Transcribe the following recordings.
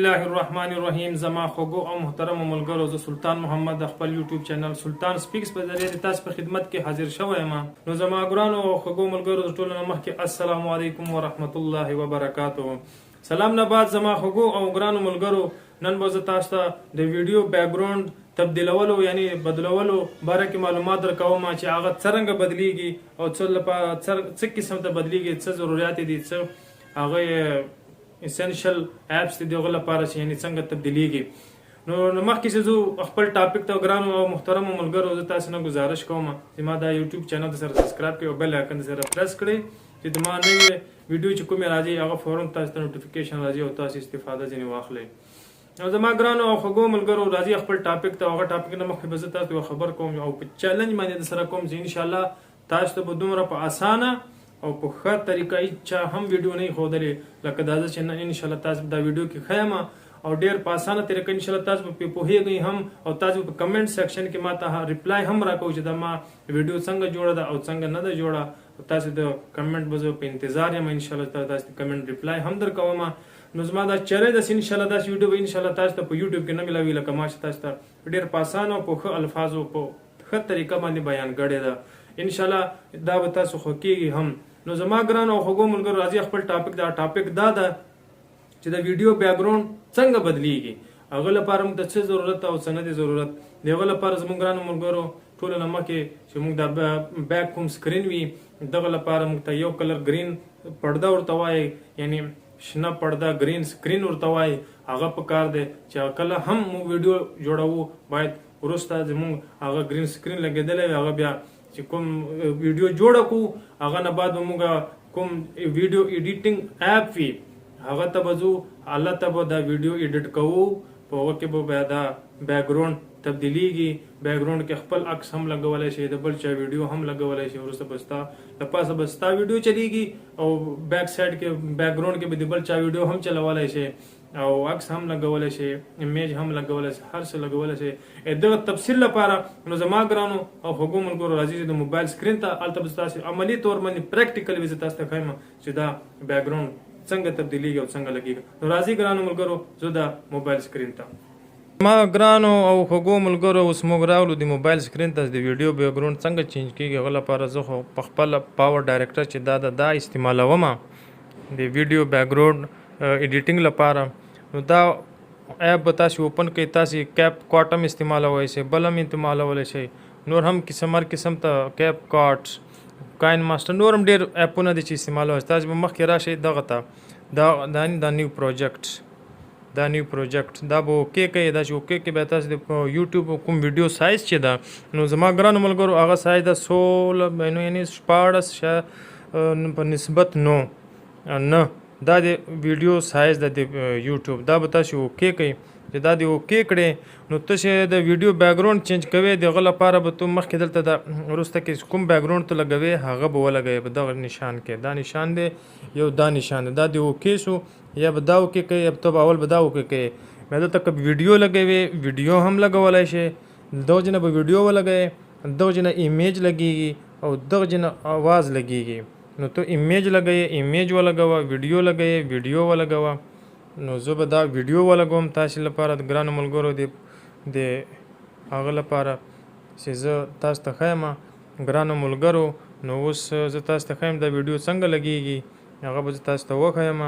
الله الرحمن الرحیم. زما خوږو او محترم ملګرو، زه سلطان محمد د خپل یوټیوب چینل سلطان سپیکس په ذریعه تاسو په خدمت کې حاضر شوی یم. نو زما ګرانو او خوږو ملګرو، د ټولو نه مخکې السلام علیکم ورحمت الله وبرکاتو. سلام نه بعد زما خوږو او ګرانو ملګرو، نن به زه تاسو ته د ویډیو بیک ګراوند تبدیلولو یعنی بدلولو باره کې معلومات درکوم چې هغه څرنګه بدلیږي او څه قسم ته بدلیږي، څه ضرورت دي، څه هغه اسنشل اپس دي دغه لپاره چې یعنی څنګه تبدیلیږي. نو مخکې چې زه خپل ټاپک ته ګرانو او محترم ملګرو، زه تاسو نه گزارش کوم چې ما دا یوټیوب چینل سره سبسکرایب کړئ او بل آیکن سره پریس کړئ چې د ما نوې ویډیو چې کومې راځي هغه فورا تاسو ته نوټیفیکیشن راځي او تاسو استفاده ځینې واخلئ. نو زما ګرانو او خوږو ملګرو، راځي خپل ټاپک ته. هغه ټاپک نه مخکې به زه تاسو ته خبر کوم او په چیلنج باندې سره کوم چې ان شاء الله تاسو ته به دومره په اسانه او په ښه طریقه هیڅ هم ویډیو نه ښودلې لکه دا چې ان شاء الله تاسو دا ویډیو کې ښیم او ډیر په اسانه طریقه ان شاء الله تاسو په پوهیږئ هم او تاسو په کمنټ سیکشن کې ماته ریپلای هم راکوئ چې دا ما ویډیو څنګه جوړه ده او څنګه نه ده جوړه. تاسو د کمنټ به زه په انتظار یم، ان شاء الله تاسو کمنټ ریپلای هم درکوم. نو زما دا چره د ان شاء الله دا ویډیو ان شاء الله تاسو ته په یوټیوب کې نه ملاوي لکه ما چې تاسو ته ډیر په اسانه او په ښه الفاظو په ښه طریقه باندې بیان کړی ده. ان شاء الله دا به تاسو خو کېږي هم. نو زما ګران او خوږو ملګرو، راځي خپل ټاپک دا ده چې د ویډیو بیک ګراوند څنګه بدلیږي، هغه لپاره موږ ته څه ضرورت او څه نه دي ضرورت. د هغه لپاره زموږ ګرانو ملګرو ټولو نه مخکې چې موږ د بیک کوم سکرین وي دغه لپاره موږ ته یو کلر ګرین پرده ورته وایي، یعنی شنه پرده ګرین سکرین ورته وایي، هغه پکار دی چې کله هم موږ ویډیو جوړوو باید وروسته زموږ هغه ګرین سکرین لګېدلی وي. هغه بیا چې کوم ویډیو جوړه کو هغه نه بعد موږ کوم ویډیو ایډیټینګ اپ وي هغه ته به ځو، هلته ته به دا ویډیو ایډیټ کوو، په هغه کې به بیا دا بیک ګراوند تبدیلیږي. بیک ګراوند کې خپل عکس هم لګولی شي، د بل چا ویډیو هم لګولی شي، وروسته به ستا له پاسه به ستا ویډیو چلیږي او بیک سایډ کې بیک ګراوند کې به د بل چا ویډیو هم چلولی شي او عکس هم لګولی شي، امیج هم لګولی شي، هر څه لګولی شي. دغه تفصیل لپاره نو زما ګرانو او خوږو ملګرو، راځي د موبایل سکرین ته هلته به ستاسو عملي طور باندې پریکټیکل وي زه تاسو ته ښیم چې دا بیک ګراوند څنګه تبدیلیږي او څنګه لګیږي. نو راځي ګرانو ملګرو زه د موبایل سکرین ته. ما ګرانو او خوږو ملګرو، اوس موږ راغلو د موبایل سکرین ته. د ویډیو بیک ګراوند څنګه چینج کیږي هغه لپاره زه خو په خپل پاور ډایرکټر چې دا استعمالوم د ویډیو بیک ګراوند ایډیټینګ لپاره. نو دا اپ به تاسو اوپن کړئ، تاسو کیپ کاټ هم استعمالولی شئ، بل هم استعمالولی شئ، نور هم هر قسم ته کیپ کاټ، کاین ماسټر، نور هم ډېر اپونه دي چې استعمالولی شئ. تاسو به مخکې راشئ دغه ته دا نیو پروجیکټ دا به اوکې کوئ. دا چې اوکې کوئ بیا تاسو د یوټیوب کوم ویډیو سایز چې ده نو زما ګرانو ملګرو هغه سایز ده 16 یعنی 14 په نسبت 9 دا د ویډیو سایز د یوټیوب. دا به تاسو اوکې کوئ چې دا د اوکې کړئ نو تاسو د ویډیو بیک ګراوند چینج کوئ. دغه لپاره به ته مخکې دلته د وروسته کې کوم بیک ګراوند ته لګوئ هغه به ولګوئ په دغه نشان کې. دا نشان دی یو، دا نشان دی، دا د اوکې شو. یا به دا اوکې کوئ، یا ته به اول به دا اوکې کوئ. بیا دلته که ویډیو لګوئ ویډیو هم لګولی شئ، دغه جنه به ویډیو ولګوئ، دغه جنه ایمیج لګیږي او دغه جنه آواز لګیږي. نو ته ایمیج لګوئ، ایمیج ولګوه، ویډیو لګوئ، ویډیو ولګوه. نو زه به دا ویډیو ولګوم تاسو لپاره د ګرانو ملګرو د هغه لپاره چې زه تاسو ته ښیم ګرانو ملګرو. نو اوس زه تاسو ته ښیم دا ویډیو څنګه لګیږي، هغه به زه تاسو ته وښیم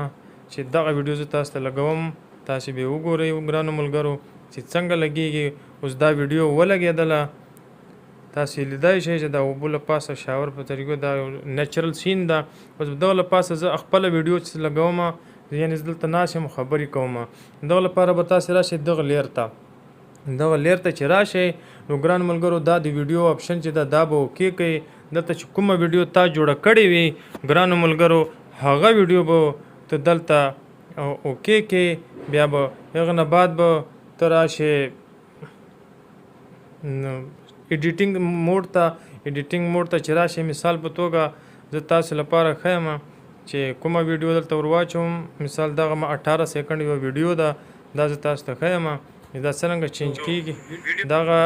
چې دغه ویډیو زه تاسو ته لګوم. تاسو به وګورئ ګرانو ملګرو چې څنګه لګیږي. اوس دا ویډیو ولګېدله، تاسو لیدای شئ چې دا اوبو له پاسه شاور په طریقو دا نیچرل سین ده. اوس دغه له پاسه زه خپله ویډیو چې لګوم یعنې زه دلته ناست یم خبرې کوم، دغه لپاره به تاسو راشئ دغه لیر ته چې راشئ نو ګرانو ملګرو دا د ویډیو آپشن چې دا به اوکې کوئ. دلته چې کومه ویډیو تا جوړه کړې وي ګرانو ملګرو هغه ویډیو به ته دلته اوکې کې. بیا به هغه نه بعد به ته راشې ایډیټینګ موډ ته چې راشې. مثال په توګه زه تاسو لپاره ښیم چې کومه ویډیو دلته ورواچوم. مثال دغه 18 سیکنډ یوه ویډیو ده، دا زه تاسو ته ښیم دا څرنګه چینج کیږي. دغه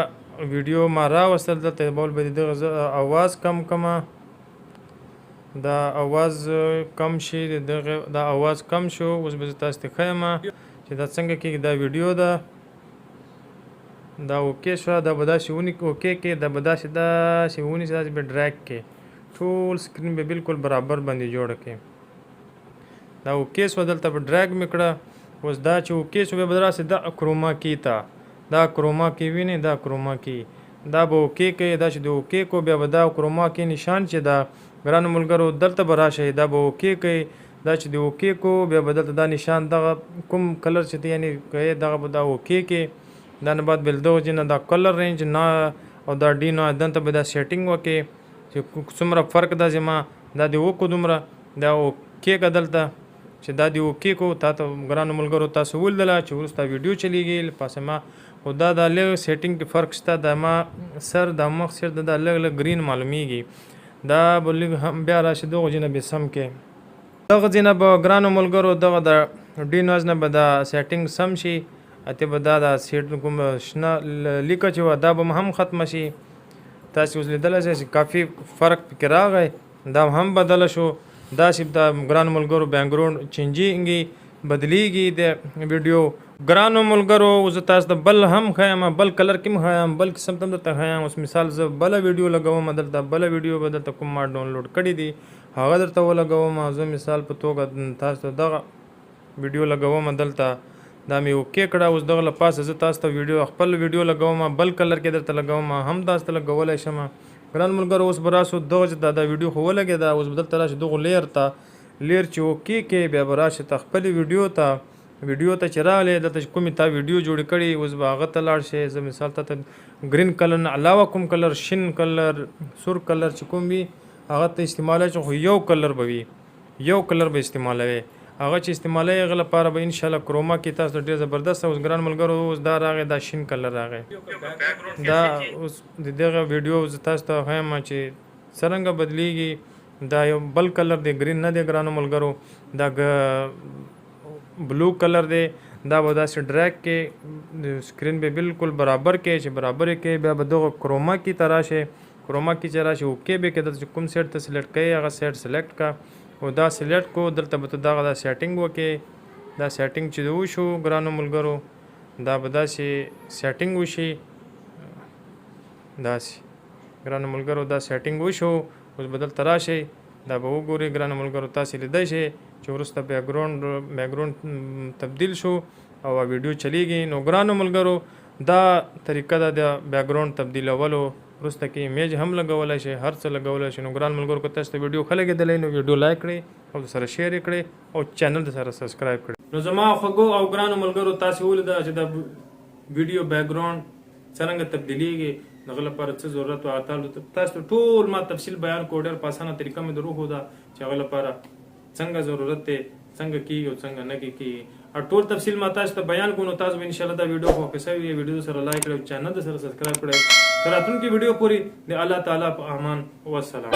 ویډیو ما راوستل، دلته بول به دغه اواز کم کمه، دا اواز کم شي، دا اواز کم شو. اوس به تاسو ته ښیم چې دا څنګه کې دا ویډیو ده دا اوکې شو دا به داسې اوکې کې دا به داسې ونیسي داسې به ډریګ کې ټول سکرین به بالکل برابر باندې جوړه کې دا اوکې شو دلته به ډریګ مې کړه اوس دا چې اوکې شو به راسي دا کروما کی ته دا کروما کی ویني دا کروما کی دا به اوکې کې دا چې د اوکې کو بیا به دا کروما کی نشان چې دا ګرانو ملګرو دلته به راشي دا به اوکې کې دا چې د اوکې کو بیا به دلته دا نشان دغه کوم کلر چې یعنی دغه به دا اوکې کې دا نه بعد بل دغه چې نه دا کلر رینج نه او دا ډي نه دلته به دا سیټینګ وکړي چې څومره فرق دا زما دا د وکړو دومره دا اوکې که دلته چې دا د اوکې کو تا ته ګرانو ملګرو تاسو ولیدله چې وروسته ویډیو چلیږي پاسه ما خو دا لږ سیټینګ کې فرق شته دا ما سر دا مخ سر دا لږ ګرین معلومیږي دا به لږ هم بیا راشي دغه ځای نه به سم کې دغه ځای نه به ګرانو ملګرو دغه د ډي نوز نه به دا سیټینګ سم شي اته به دا سیټ کوم شنه لیکه چې وه دا به هم ختمه شي تاسې اوس لیدلی شئ چې کافي فرق پکې راغی دا هم بدله شو داسې دا ګرانو ملګرو بیکګراوند چینجینګي بدلیږي د ویډیو ګرانو ملګرو زه تاسو ته بل هم ښیم بل کلر کې هم ښیم بل قسم ته هم درته ښیم اوس مثال زه بله ویډیو لګوم دلته بله ویډیو به دلته کوم ما ډاونلوډ کړي دي هغه درته ولګوم زه مثال په توګه تاسو ته دغه ویډیو لګوم دلته دا مې اوکې کړه اوس دغه له پاسه زه تاسو ته ویډیو خپل ویډیو لګوم بل کلر کې درته لګوم هم تاسو ته لګولی شم ګران ملګرو اوس به راسو دغه چې دا ویډیو خو ولګېده اوس به دلته راشي دغو لیر ته لیر چې اوکې کې بیا به راشي ته خپلې ویډیو ته چې راغلی دلته چې کومې تا ویډیو جوړې کړي اوس به هغه ته لاړ شئ زه مثال ته ګرین کلر نه علاوه کوم کلر شین کلر سور کلر چې کوم وي هغه ته استعمالوي چې خو یو کلر به وي یو کلر به استعمالوي هغه چې استعمالوي هغه لپاره به انشاءالله کروما کې تاسو ډېر زبردست اوس ګران ملګرو اوس دا راغی دا شین کلر راغی دا اوس د دغه ویډیو زه تاسو ته ښیم چې څرنګه بدلیږي دا یو بل کلر دی ګرین نه دی ګرانو ملګرو دا بلو کلر دی دا به داسې ډریګ کې سکرین به بالکل برابر کې چې برابر کې بیا به دغه کروما کې ته راشي کروما کې چې راشي اوکې به کې دلته کوم سیټ ته سلیکټ کوي هغه سیټ سلیکټ کا او دا سلیکټ کو دلته به ته دغه دا سیټینګ وکړې دا سیټینګ چې وشو ګرانو ملګرو دا به داسې سیټینګ وشي داسې ګرانو ملګرو دا سیټینګ وشو اوس به دلته راشئ دا به وګورئ ګرانو ملګرو تاسې لیدی شئ چې وروسته بیکګراوند تبدیل شو او ویډیو چلیږي نو ګرانو ملګرو دا طریقه ده د بیکګراوند تبدیلولو وروسته کې ایمیج هم لګولی شي هر څه لګولی شي نو ګران ملګرو که تاسو ته ویډیو ښه لګېدلی نو ویډیو لایک کړئ او سره شیر یې کړئ او چینل د سره سبسکرایب کړئ نو زما خوږو او ګرانو ملګرو تاسې ولیده چې دا ویډیو بیکګراوند څرنګه تبدیلیږي دغه لپاره څه ضرورت و تاسو ته ټول ما تفصیل بیان کړو ډېر په اسانه طریقه مې دروښوده چې هغه لپاره څنګه ضرورت دی څنګه کیږي او څنګه نه کیږي ټول تفصیل ما تاسو ته بیان کوم نو تاسو به ان شاء الله دا ویډیو خو کیسه وی ویډیو سره لایک کړئ چینل سره سبسکرایب کړئ تر راتلونکي ویډیو پورې د الله تعالی په امان والسلام